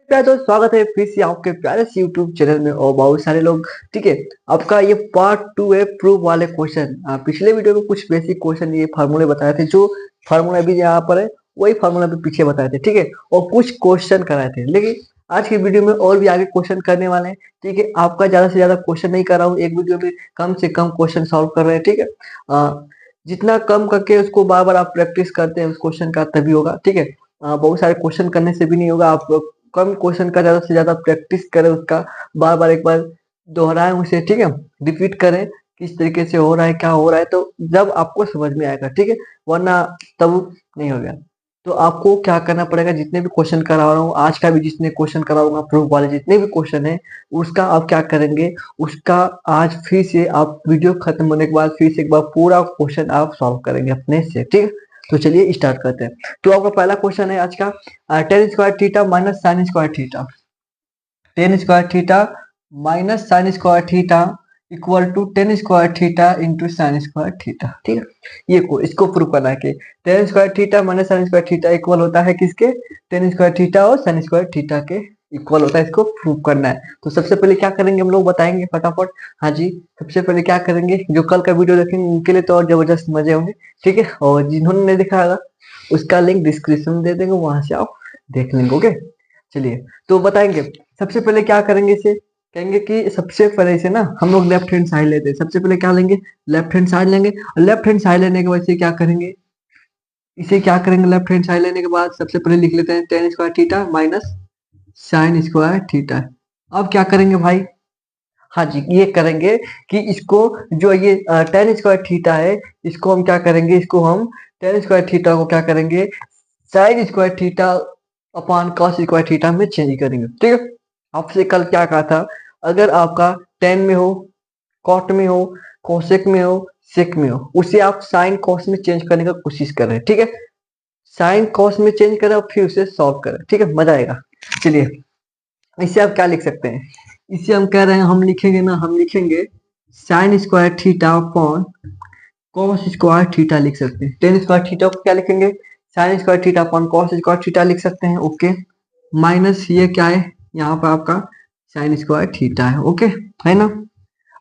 प्यारे दोस्त, स्वागत है फिर से आपके प्यारे से यूट्यूब चैनल में। और बहुत सारे लोग, ठीक है, आपका ये पार्ट 2 है प्रूफ वाले क्वेश्चन। पिछले वीडियो में कुछ बेसिक क्वेश्चन, ये फार्मूले बताए थे, जो फार्मूला अभी यहाँ पर है वही फार्मूला भी पीछे बताए थे, ठीक है, और कुछ क्वेश्चन कराए थे। लेकिन आज की वीडियो में और भी आगे क्वेश्चन करने वाले हैं, ठीक है। आपका ज्यादा से ज्यादा क्वेश्चन नहीं कर रहा हूँ, एक वीडियो में कम से कम क्वेश्चन सॉल्व कर रहे हैं, ठीक है। जितना कम करके उसको बार बार आप प्रैक्टिस करते हैं उस क्वेश्चन का, तभी होगा, ठीक है। बहुत सारे क्वेश्चन करने से भी नहीं होगा। आप कम क्वेश्चन का ज्यादा से ज्यादा प्रैक्टिस करें, उसका बार बार एक बार दोहराएं उसे, ठीक है, रिपीट करें किस तरीके से हो रहा है, क्या हो रहा है, तो जब आपको समझ में आएगा, ठीक है, वरना तब नहीं होगा। तो आपको क्या करना पड़ेगा, जितने भी क्वेश्चन करा रहा हूँ आज का भी, जितने क्वेश्चन कराऊंगा प्रूफ वाले जितने भी क्वेश्चन है, उसका आप क्या करेंगे, उसका आज फिर से आप वीडियो खत्म होने के बाद फिर से एक बार पूरा क्वेश्चन आप सॉल्व करेंगे अपने से, ठीक है। तो चलिए स्टार्ट करते हैं। तो आपका पहला क्वेश्चन है आज का, tan square theta minus sine square theta. Tan square theta minus sine square theta equal to tan square theta into sine square theta, ठीक है। ये को इसको प्रूव करना है कि tan square theta minus sine square theta equal होता है किसके, टेन स्क्वायर थीटा और साइन स्क्वायर थीटा के इक्वल होता है। इसको प्रूव करना है। तो सबसे पहले क्या करेंगे हम लोग, बताएंगे फटाफट। हाँ जी, सबसे पहले क्या करेंगे, जो कल का वीडियो देखेंगे उनके लिए तो और जबरदस्त मजे होंगे, ठीक है। और जिन्होंने नहीं देखा होगा उसका लिंक डिस्क्रिप्शन में दे देंगे, वहां से आप देख लेंगे, ओके। चलिए तो बताएंगे। सबसे पहले क्या करेंगे, इसे कहेंगे कि सबसे पहले इसे ना हम लोग लेफ्ट हैंड साइड लेते हैं। सबसे पहले क्या लेंगे, लेफ्ट हैंड साइड लेंगे। और लेफ्ट हैंड साइड लेने के बाद इसे क्या करेंगे, इसे क्या करेंगे, लेफ्ट हैंड साइड लेने के बाद सबसे पहले लिख लेते हैं ten square theta minus sine square theta. अब क्या करेंगे भाई, हाँ जी, ये करेंगे कि इसको, जो ये टेन स्क्वायर थीटा है, इसको हम क्या करेंगे, इसको हम टेन स्क्वायर थीटा को क्या करेंगे, sign square theta upon cos square theta में चेंज करेंगे, ठीक है। आपसे कल क्या कहा था, अगर आपका टेन में हो, कॉट में हो, कोसेक में हो, सेक में हो, उसे आप साइन कॉस में चेंज करने का कोशिश कर रहे हैं, ठीक है। साइन कॉस में चेंज करें और फिर उसे सॉल्व करें, ठीक है, मजा आएगा। चलिए, इसे आप क्या लिख सकते हैं, इसे हम कह रहे हैं, हम लिखेंगे ना, हम लिखेंगे sign square theta upon cos square theta लिख सकते हैं। टेन स्क्वायर थीटा को क्या लिखेंगे, sign square theta upon cos square theta लिख सकते हैं, ओके। माइनस ये क्या है, यहाँ पर आपका साइन स्क्वायर थीटा है, ओके, है ना।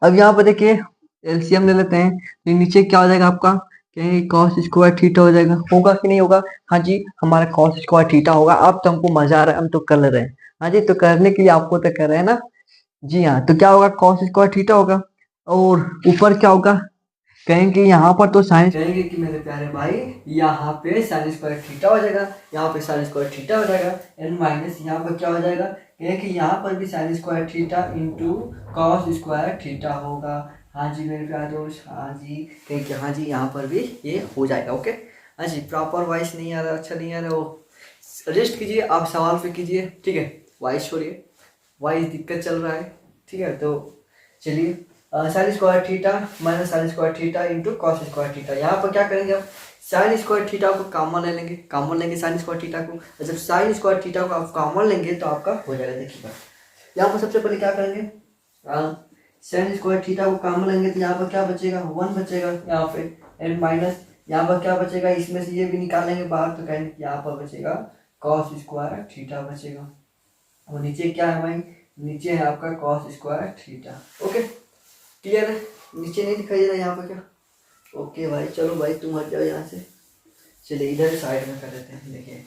अब यहाँ पर देखिए एलसीएम ले लेते हैं, तो नीचे क्या हो जाएगा आपका, कहीं कॉस स्क्वायर थीटा हो जाएगा, होगा कि नहीं होगा, हाँ जी, हमारा कॉस स्क्वायर थीटा होगा। अब तो हमको मजा आ रहा है, हम तो कर रहे हैं, हाँ जी, तो करने के लिए आपको तो कर रहे हैं ना। जी हाँ, तो क्या होगा, कॉस स्क्वायर थीटा होगा। और ऊपर क्या होगा, कहेंगे यहाँ पर तो साइन, कहेंगे कि मेरे प्यारे भाई यहाँ पे साइन स्क्वायर थीटा हो जाएगा, यहाँ पे साइन स्क्वायर थीटा हो जाएगा, एंड माइनस यहाँ पर क्या हो जाएगा, कहें कि यहाँ पर भी sign square theta into cos square theta होगा। हाँ जी मेरे प्यारे दोस्त, हाँ जी, कहें कि हाँ जी यहाँ पर भी ये हो जाएगा, ओके। हाँ जी, प्रॉपर वॉइस नहीं आ रहा, अच्छा नहीं आ रहा, वो रेस्ट कीजिए, आप सवाल पे कीजिए, ठीक है। वॉइस छोड़िए, वॉइस दिक्कत चल रहा है, ठीक है। तो चलिए, sign square theta minus sine square theta into cos square theta. यहाँ पर क्या करेंगे, हम साइन स्क्वायर थीटा को कॉमन ले लेंगे, कॉमन लेंगे साइन स्क्वायर थीटा को। जब साइन स्क्वायर थीटा को आप कॉमन लेंगे तो आपका हो जाएगा, देखिएगा। यहाँ पर सबसे पहले क्या करेंगे, साइन स्क्वायर थीटा को कॉमन लेंगे तो यहाँ पर क्या बचेगा, वन बचेगा यहाँ पे, एंड माइनस यहाँ पर क्या बचेगा, इसमें से ये भी निकालेंगे बाहर, तो कहेंगे यहाँ पर बचेगा कॉस स्क्वायर थीटा बचेगा। और नीचे क्या है भाई, नीचे है आपका cos square theta, okay, clear है। नीचे नहीं दिखाई दे रहा यहाँ पर क्या, ओके भाई, चलो भाई तुम हट जाओ यहाँ से। चलिए इधर साइड में कर देते हैं, देखिए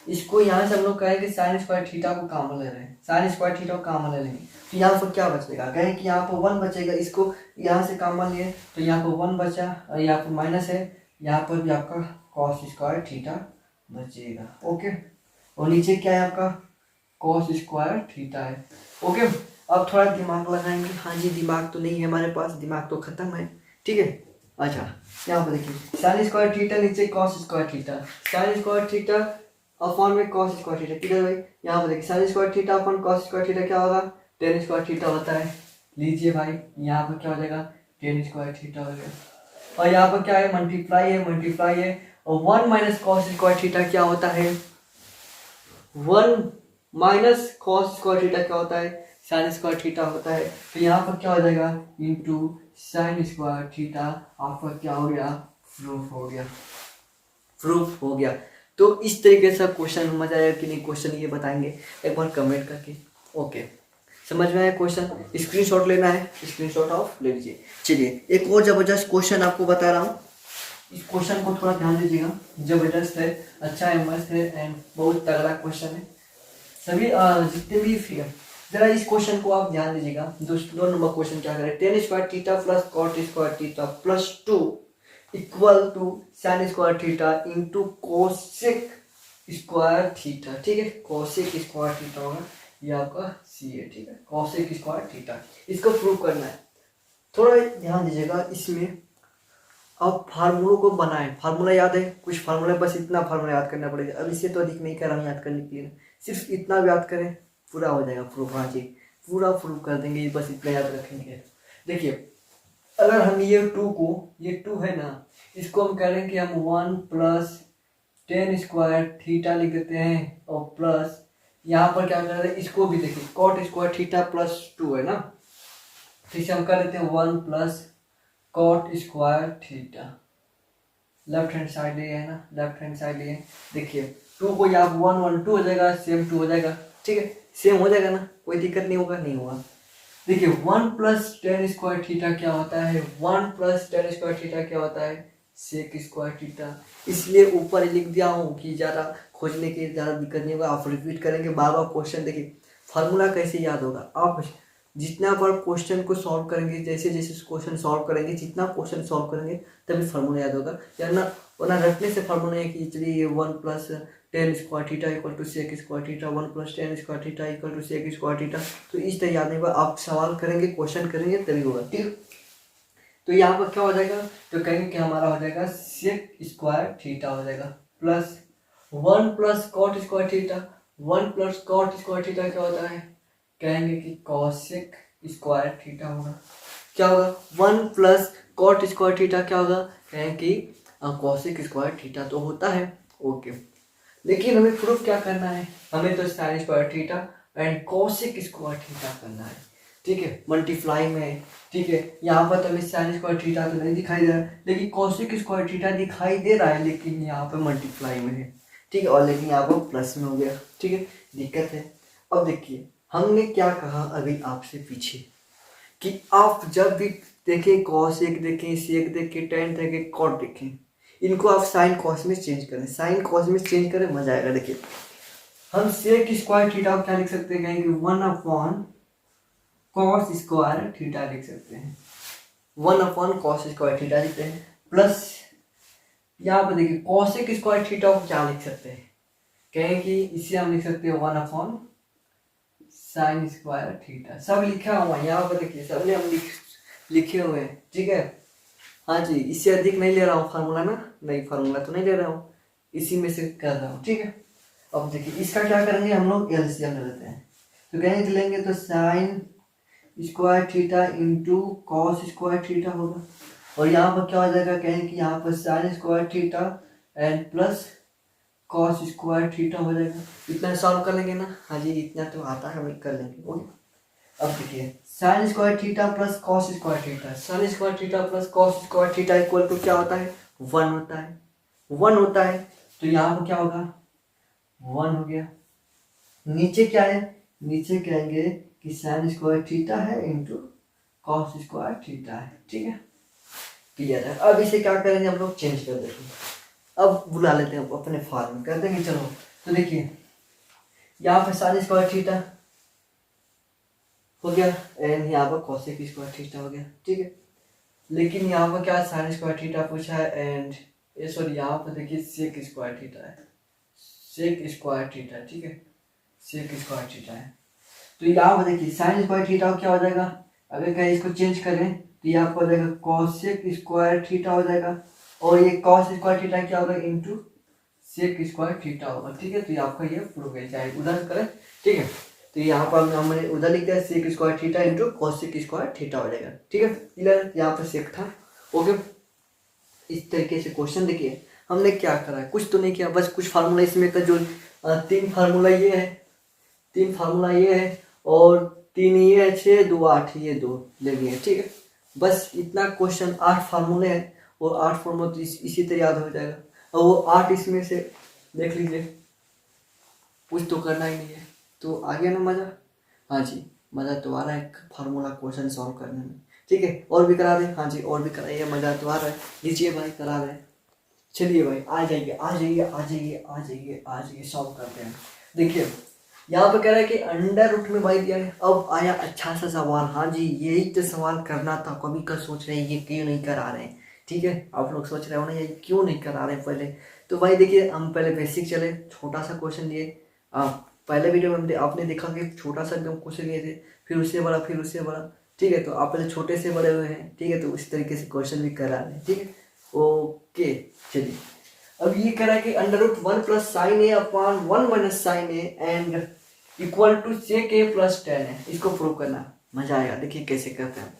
इसको यहाँ से हम लोग कहेंगे साइन स्क्वायर थीटा को कॉमन ले रहे हैं, साइन स्क्वायर थीटा को कॉमन ले लेंगे, तो यहाँ पर क्या बचेगा, कहें कि यहाँ पर वन बचेगा, इसको यहाँ से कॉमन लिए तो यहाँ पर वन बचा, और यहाँ पर माइनस है, यहाँ पर भी आपका कॉस स्क्वायर थीटा बचेगा, ओके। और नीचे क्या है आपका कॉस स्क्वायर थीटा है, ओके। अब थोड़ा दिमाग लगाएंगे, हाँ जी, दिमाग तो नहीं है हमारे पास, दिमाग तो खत्म है, ठीक है। अच्छा, यहाँ पर देखिए साइन स्क्वायर थीटा नीचे cos square theta, sine square theta upon में कॉस स्क्वायर थीटा, ठीक है भाई। यहाँ पर देखिए sine square theta upon cos square theta क्या होगा, टेन स्क्वायर थीटा होता है। लीजिए भाई, यहाँ पर क्या हो जाएगा, टेन स्क्वायर थीटा हो गया। और यहाँ पर क्या है, मल्टीप्लाई है, मल्टीप्लाई है, और one minus cos square theta क्या होता है, one minus cos square theta क्या होता है, साइन स्क्वायर थीटा होता है। तो यहाँ पर क्या हो जाएगा, इंटू साइन स्क्वायर थीटा, आपका क्या हो गया, प्रूफ हो गया, प्रूफ हो गया। तो इस तरीके से क्वेश्चन मजा आया कि नहीं, क्वेश्चन ये बताएंगे एक बार कमेंट करके। ओके, समझ में आया क्वेश्चन? स्क्रीनशॉट लेना है, स्क्रीनशॉट ऑफ ले लीजिए। चलिए एक और जबरदस्त क्वेश्चन आपको बता रहा हूँ, इस क्वेश्चन को थोड़ा ध्यान दीजिएगा, जबरदस्त है, अच्छा है, मस्त है एंड बहुत तगड़ा क्वेश्चन है। सभी जितने भी जरा इस क्वेश्चन को आप ध्यान दीजिएगा। दो नंबर क्वेश्चन क्या करे, tan square theta plus cot square theta plus 2 equal to sine square theta into cosec square theta. ठीक है, कोसेक स्क्वायर थीटा होगा ये आपका सी है। ठीक है, कोसेक स्क्वायर थीटा, इसको प्रूव करना है। थोड़ा ध्यान दीजिएगा, इसमें अब फार्मूलों को बनाएं। फार्मूला याद है, कुछ फार्मूला, बस इतना फार्मूला याद करना पड़ेगा। अब इससे तो अधिक नहीं कर रहा हूँ याद करने के लिए, सिर्फ इतना भी याद करें, पूरा हो जाएगा प्रूफ। हाँ जी, पूरा प्रूफ कर देंगे, बस इतना याद रखेंगे। देखिए, अगर हम ये 2 को, ये 2 है ना, इसको हम कह रहे हैं कि हम 1 प्लस टेन स्क्वायर थीटा लिख देते हैं, और प्लस यहाँ पर क्या कर रहे हैं, इसको भी देखिए कॉट स्क्वायर थीटा प्लस 2 है ना, तो इसे हम कर देते हैं 1 plus cot square theta. Left hand side लिए है ना, लेफ्ट हैंड साइड लिए। देखिए 2 को यहाँ 1 1 2 हो जाएगा, सेम 2 हो जाएगा। ठीक है, सेम हो जाएगा ना, कोई दिक्कत नहीं होगा, नहीं होगा। देखिए 1 प्लस टेन स्क्वायर थीटा क्या होता है, 1 प्लस टेन स्क्वायर थीटा क्या होता है, सेक स्क्वायर थीटा। इसलिए ऊपर लिख दिया हूँ कि ज़्यादा खोजने की ज़्यादा दिक्कत नहीं होगा, आप रिपीट करेंगे बार बार क्वेश्चन। देखिए फार्मूला कैसे याद होगा, आप जितना बार क्वेश्चन को सॉल्व करेंगे, जैसे जैसे क्वेश्चन सॉल्व करेंगे, जितना क्वेश्चन सॉल्व करेंगे तभी फार्मूला याद होगा। वरना रटने से फार्मूला है कि चलिए 1 plus tan square theta equal to sec square theta, 1 plus tan square theta equal to sec square theta, तो इस तरह याद नहीं होगा। आप सवाल करेंगे, क्वेश्चन करेंगे तभी होगा। ठीक, तो यहाँ पर क्या हो जाएगा, तो कहेंगे कि हमारा हो जाएगा सेक स्क्वायर थीटा हो जाएगा, plus 1 plus cot square theta. 1 plus cot square theta क्या होता है, कहेंगे कि कॉसेक स्क्वायर थीटा होगा। क्या होगा, 1 प्लस कॉट स्क्वायर थीटा क्या होगा, कहेंगे कि कॉसेक स्क्वायर थीटा तो होता है। ओके, लेकिन हमें प्रूफ क्या करना है, हमें तो sign square theta and cosec square theta करना है। ठीक है, मल्टीप्लाई में। ठीक है, यहाँ पर तो हमें साइन स्क्वायर थीटा तो नहीं दिखाई दे रहा है, लेकिन कॉसेक स्क्वायर थीटा दिखाई दे रहा है, लेकिन यहाँ पर मल्टीप्लाई में है। ठीक है, और लेकिन यहाँ पर प्लस में हो गया। ठीक है, दिक्कत है। अब देखिए हमने क्या कहा अभी आपसे पीछे, कि आप जब भी देखें कॉसेक देखें, सेक देखें, टेन देखें, कॉट देखें, इनको आप साइन कॉस में चेंज करें, साइन कॉस में चेंज करें, मजा आएगा। देखिए हम सेक स्क्वायर थीटा क्या लिख सकते हैं, कहेंगे 1 अपॉन कॉस स्क्वायर थीटा लिख सकते हैं, 1 अपॉन कॉस स्क्वायर थीटा लिखते हैं, प्लस यहाँ पर देखिए कॉसेक स्क्वायर थीटा को क्या लिख सकते हैं, कहें कि इसे हम लिख सकते हैं 1 अपॉन साइन स्क्वायर थीटा। सब लिखा हुआ है यहाँ पर, देखिए सबने हम लिखे हुए हैं। ठीक है, हाँ जी, इससे अधिक नहीं ले रहा हूँ फार्मूला ना, नहीं फार्मूला तो नहीं ले रहा हूँ, इसी में से कर रहा हूँ। ठीक है, अब देखिए इसका क्या करेंगे, हम लोग एलसीएम ले लेते हैं, तो कहेंगे लेंगे तो sign square theta into cos square theta होगा, और यहाँ पर क्या हो जाएगा, कहेंगे कि यहाँ पर sign square theta and plus cos square theta हो जाएगा। इतना सॉल्व कर लेंगे ना, हाँ जी इतना तो आता है, हम कर लेंगे। ओके, अब देखिए sine square theta plus cos square theta, sine square theta plus cos square theta equal to क्या होता है, 1 होता है, 1 होता है। तो यहाँ पर क्या होगा, 1 हो गया। नीचे क्या है, नीचे कहेंगे कि साइन स्क्वायर थीटा है इंटू कॉस स्क्वायर थीटा है। ठीक है, क्लियर है। अब इसे क्या करेंगे, हम लोग चेंज कर देंगे, अब बुला लेते हैं अपने फॉर्म में, कर देंगे। चलो तो देखिए यहाँ पे साइन स्क्वायर थीटा हो गया एंड यहाँ पर कॉसेक स्क्वायर थीटा हो गया। ठीक है, लेकिन यहाँ पर क्या साइन स्क्वायर थीटा पूछा है एंड ये सॉरी यहाँ पर देखिए सेक स्क्वायर थीटा है, सेक स्क्वायर थीटा। ठीक है, सेक स्क्वायर थीटा है, तो यहाँ पर देखिए साइन स्क्वायर थीटा क्या हो जाएगा, अगर कहीं इसको चेंज करें तो यहाँ पर हो जाएगा कॉसेक स्क्वायर थीटा हो जाएगा, और ये कॉस स्क्वायर थीटा क्या होगा, इंटू सेक स्क्वायर थीटा होगा। ठीक है, तो ये आपका ये प्रूफ है, चाहे उधर करें। ठीक है, तो यहाँ पर हमने उधर लिख दिया sec square theta into cosec square theta हो जाएगा। ठीक है, क्लियर, यहाँ पर सेक था। ओके, इस तरीके से क्वेश्चन देखिए हमने क्या करा है, कुछ तो नहीं किया, बस कुछ फार्मूला इसमें का जो 3 फार्मूला ये है, 3 फार्मूला ये है, और 3 ये है, 6 2 8 ये 2 ले लिए। ठीक है, बस इतना क्वेश्चन, 8 फार्मूले हैं, और 8 फार्मूला तो इसी तरह याद हो जाएगा, और वो 8 इसमें से देख लीजिए, कुछ तो करना ही नहीं है। तो आ गया ना मज़ा? हाँ जी, मज़ा तो आ रहा है फार्मूला क्वेश्चन सॉल्व करने में। ठीक है, और भी करा दें? हाँ जी, और भी कराइए, मज़ा तो आ रहा है। लीजिए भाई, करा दें। चलिए भाई, आ जाइए आ जाइए आ जाइए आ जाइए आ जाइए, सॉल्व करते हैं। देखिए, यहाँ पे कह रहा है कि अंडर रूट में भाई दिया है। अब आया अच्छा सा सवाल। हाँ जी, यही तो सवाल करना था। कभी का सोच रहे हैं ये क्यों नहीं करा रहे हैं। ठीक है, आप लोग सोच रहे हो ना ये क्यों नहीं करा रहे हैं पहले। तो भाई देखिए, हम पहले बेसिक चले, छोटा सा क्वेश्चन लिए। आप पहले वीडियो में आपने देखा कि छोटा सा एकदम क्वेश्चन लिए थे, फिर उससे बड़ा, फिर उससे बड़ा। ठीक है, तो आप पहले छोटे से बड़े हुए हैं। ठीक है, तो उसी तरीके से क्वेश्चन भी करा रहे हैं। ठीक है, ओके। चलिए, अब ये कह रहा है कि under root 1 plus sine A upon 1 minus sine A and equal to sec A plus 10 है। इसको प्रूव करना। मजा आएगा, देखिए कैसे करते हैं।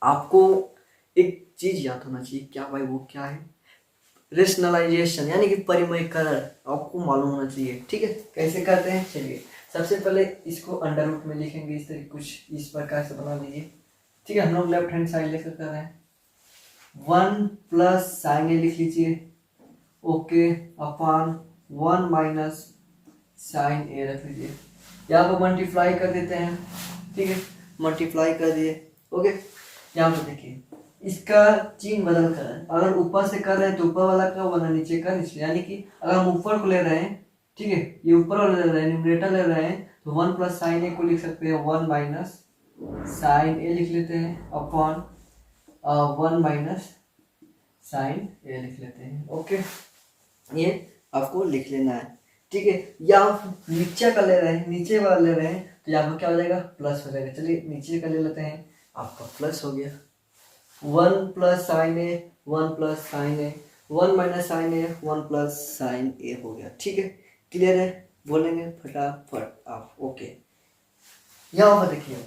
आपको एक चीज याद होना चाहिए, क्या भाई, वो क्या है? रेशनलाइजेशन, यानी कि परिमयकरण आपको मालूम होना चाहिए। ठीक है, कैसे करते हैं? चलिए, सबसे पहले इसको अंडर रूट में लिखेंगे इस तरीके, कुछ इस प्रकार से बना लीजिए। ठीक है, हम लोग लेफ्ट हैंड साइड लेकर कर रहे हैं। 1 प्लस साइन ए लिख लीजिए, ओके, अपॉन 1 माइनस साइन ए रख लीजिए। यहाँ पर मल्टीप्लाई कर देते हैं। ठीक है, मल्टीप्लाई कर दिए, ओके। यहाँ पर देखिए, इसका चिन्ह बदल कर है। अगर ऊपर से कर रहे हैं तो ऊपर वाला का वरना नीचे का नीचे, यानी कि अगर हम ऊपर को ले रहे हैं, ठीक है, ये ऊपर वाला ले रहे हैं, न्यूमरेटर ले रहे हैं, तो 1 प्लस साइन ए को लिख सकते हैं 1 माइनस साइन ए लिख लेते हैं, अपॉन 1 माइनस साइन ए लिख लेते हैं। ओके, ये आपको लिख लेना है। ठीक है, या आप नीचे का ले रहे हैं, नीचे वाला ले रहे हैं, तो यहाँ पर क्या हो जाएगा? प्लस हो जाएगा। चलिए नीचे का ले लेते हैं, आपका प्लस हो गया। 1 प्लस साइन ए, 1 प्लस साइन ए, 1 माइनस साइन ए, 1 प्लस साइन ए हो गया। ठीक है, क्लियर है? बोलेंगे फटाफट आप। ओके, यहाँ पर देखिए,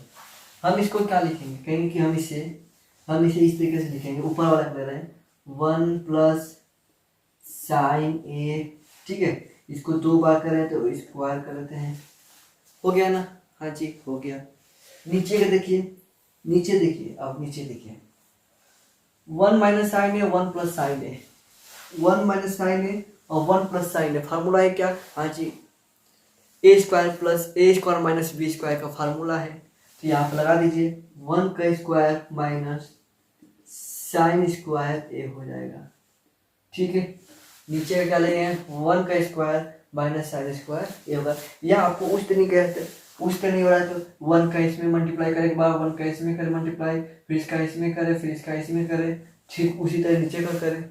हम इसको क्या लिखेंगे? कहेंगे कि हम इसे इस तरीके से लिखेंगे। ऊपर वाला ले रहे हैं 1 प्लस साइन ए। ठीक है, इसको 2 बार करें तो स्क्वायर कर लेते हैं। हो गया ना? हाँ जी, हो गया। नीचे का देखिए, नीचे देखिए, अब नीचे देखिए, 1 माइनस साइन ए, 1 प्लस साइन ए, 1 माइनस साइन ए और 1 प्लस साइन ए। फार्मूला है क्या? हाँ जी, ए स्क्वायर प्लस ए स्क्वायर माइनस बी स्क्वायर का फार्मूला है। तो यहाँ पर लगा दीजिए, 1 का स्क्वायर माइनस साइन स्क्वायर ए हो जाएगा। ठीक है, नीचे का क्या लेंगे? 1 का स्क्वायर माइनस साइन स्क्वायर ये होगा। या आपको उस तरीके से उस तरह नहीं हो रहा है तो 1 का इसमें मल्टीप्लाई करें, 1 का इसमें करें मल्टीप्लाई, फिर इसका इसमें करें, फिर इसका इसमें करें, ठीक उसी तरह नीचे का करें।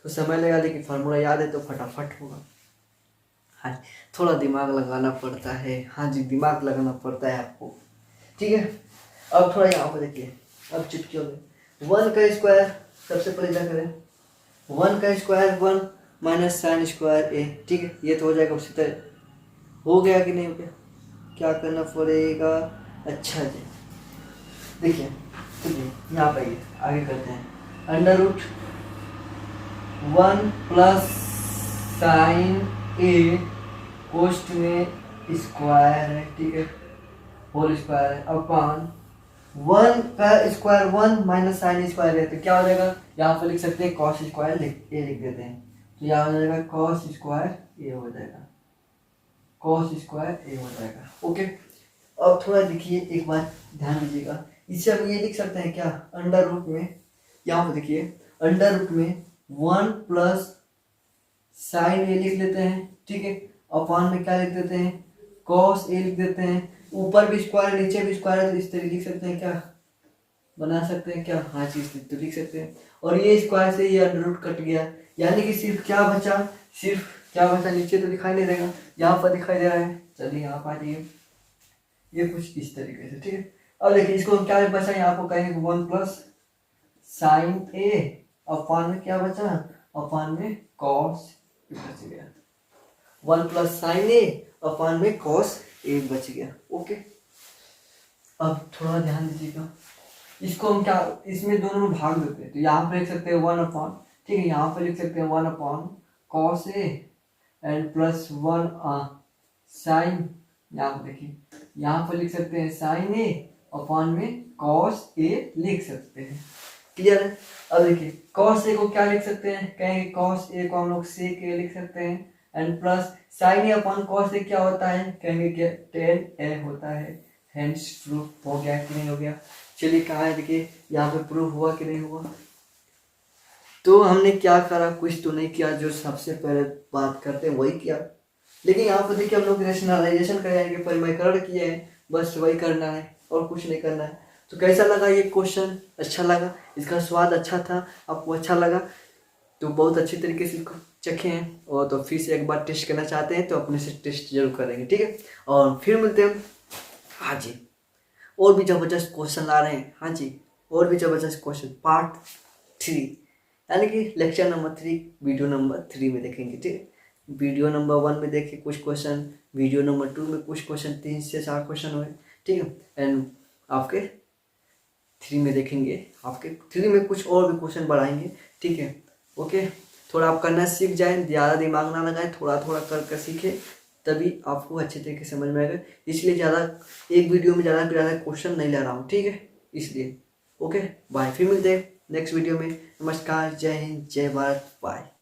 तो समय लगा, लेकिन फार्मूला याद है तो फटाफट होगा। हाँ, थोड़ा दिमाग लगाना पड़ता है। हाँ जी, दिमाग लगाना पड़ता है आपको। ठीक है, अब थोड़ा यहाँ पर देखिए, अब चुटकियों में 1 का स्क्वायर, सबसे पहले क्या करें? 1 का स्क्वायर 1 माइनस साइन स्क्वायर ए। ठीक है, ये तो हो जाएगा उसी तरह। हो गया कि नहीं हो गया? क्या करना पड़ेगा? अच्छा जी, देखिए, चलिए यहाँ पर ये आगे करते हैं। अंडर रूट 1 प्लस साइन ए कोष्ट में स्क्वायर है, ठीक है, होल स्क्वायर है, अपॉन 1 का स्क्वायर 1 माइनस साइन स्क्वायर है, तो क्या हो जाएगा? यहाँ पर लिख सकते हैं कॉस स्क्वायर ए लिख देते हैं। तो यहाँ हो जाएगा कॉस स्क्वायर ए हो जाएगा, कॉस स्क्वायर ए हो जाएगा। ओके, अब थोड़ा देखिए, एक बार ध्यान दीजिएगा, इससे हम ये लिख सकते हैं क्या? अंडर रूट में, यहाँ पर देखिए, अंडर रूट में 1 प्लस साइन ए लिख लेते हैं, ठीक है, अपॉन में क्या लिख देते हैं? कॉस ए लिख देते हैं। ऊपर भी स्क्वायर है, नीचे भी स्क्वायर है, तो इस तरह लिख सकते हैं क्या? बना सकते हैं क्या? हाँ चीज तो लिख सकते हैं। और ये स्क्वायर से ये अंडर रूट कट गया, यानी कि सिर्फ क्या बचा? सिर्फ क्या बचा? नीचे तो दिखाई नहीं देगा, यहाँ पर दिखाई दे रहा है। चलिए यहाँ पर आ जाइए, ये कुछ इस तरीके से, ठीक है। अब देखिए, इसको क्या बचा? यहाँ को कहेंगे 1 प्लस साइन ए, अपॉन में क्या बचा? अपॉन में कॉस बच गया। 1 प्लस साइन ए अपॉन में कॉस ए बच गया। ओके, अब थोड़ा ध्यान दीजिएगा, इसको हम क्या, इसमें दोनों में भाग देते हैं, तो यहाँ पे लिख सकते हैं 1 अपॉन, ठीक है, यहाँ पे लिख सकते हैं 1 upon cos A and plus 1 sine, यहाँ पे देखिए, यहाँ पे लिख सकते हैं साइन ए अपॉन में कॉस ए लिख सकते हैं। क्लियर है? अब देखिए, कॉस ए को क्या लिख सकते हैं? कहेंगे कॉस ए को हम लोग सेक ए लिख सकते हैं, and plus sign upon cos से क्या होता है, कहेंगे कि टेन ए होता है। हेंस प्रूफ हो गया कि नहीं हो गया। चलिए कहाँ है, देखिए यहाँ पे प्रूफ हुआ कि नहीं हुआ। तो हमने क्या करा, कुछ तो नहीं किया, जो सबसे पहले बात करते हैं वही किया। लेकिन यहाँ पर देखिए हम लोग रेशनलाइजेशन करेंगे, परिमयकरण किए हैं, बस वही करना है और कुछ नहीं करना है। तो कैसा लगा ये क्वेश्चन, अच्छा लगा, इसका स्वाद अच्छा था, आपको अच्छा लगा तो बहुत अच्छी तरीके से चखे हैं, और तो फिर से एक बार टेस्ट करना चाहते हैं तो अपने से टेस्ट जरूर करेंगे, ठीक है। और फिर मिलते हैं, हाँ जी, और भी ज़बरदस्त क्वेश्चन ला रहे हैं, हाँ जी, और भी ज़बरदस्त क्वेश्चन पार्ट 3, यानी कि लेक्चर नंबर 3 वीडियो नंबर 3 में देखेंगे, ठीक है। वीडियो नंबर 1 में देखे कुछ क्वेश्चन, वीडियो नंबर 2 में कुछ क्वेश्चन, 3 से 4 क्वेश्चन हुए, ठीक है। एंड आपके 3 में देखेंगे, आपके 3 में कुछ और भी क्वेश्चन बढ़ाएंगे, ठीक है। ओके, थोड़ा आप करना सीख जाएं, ज़्यादा दिमाग ना लगाएं, थोड़ा थोड़ा कर कर सीखें, तभी आपको अच्छे तरीके से समझ में आएगा। इसलिए ज़्यादा एक वीडियो में ज़्यादा क्वेश्चन नहीं ले रहा हूँ, ठीक है, इसलिए। ओके बाय, फिर मिलते हैं नेक्स्ट वीडियो में। नमस्कार, जय हिंद, जय भारत, बाय।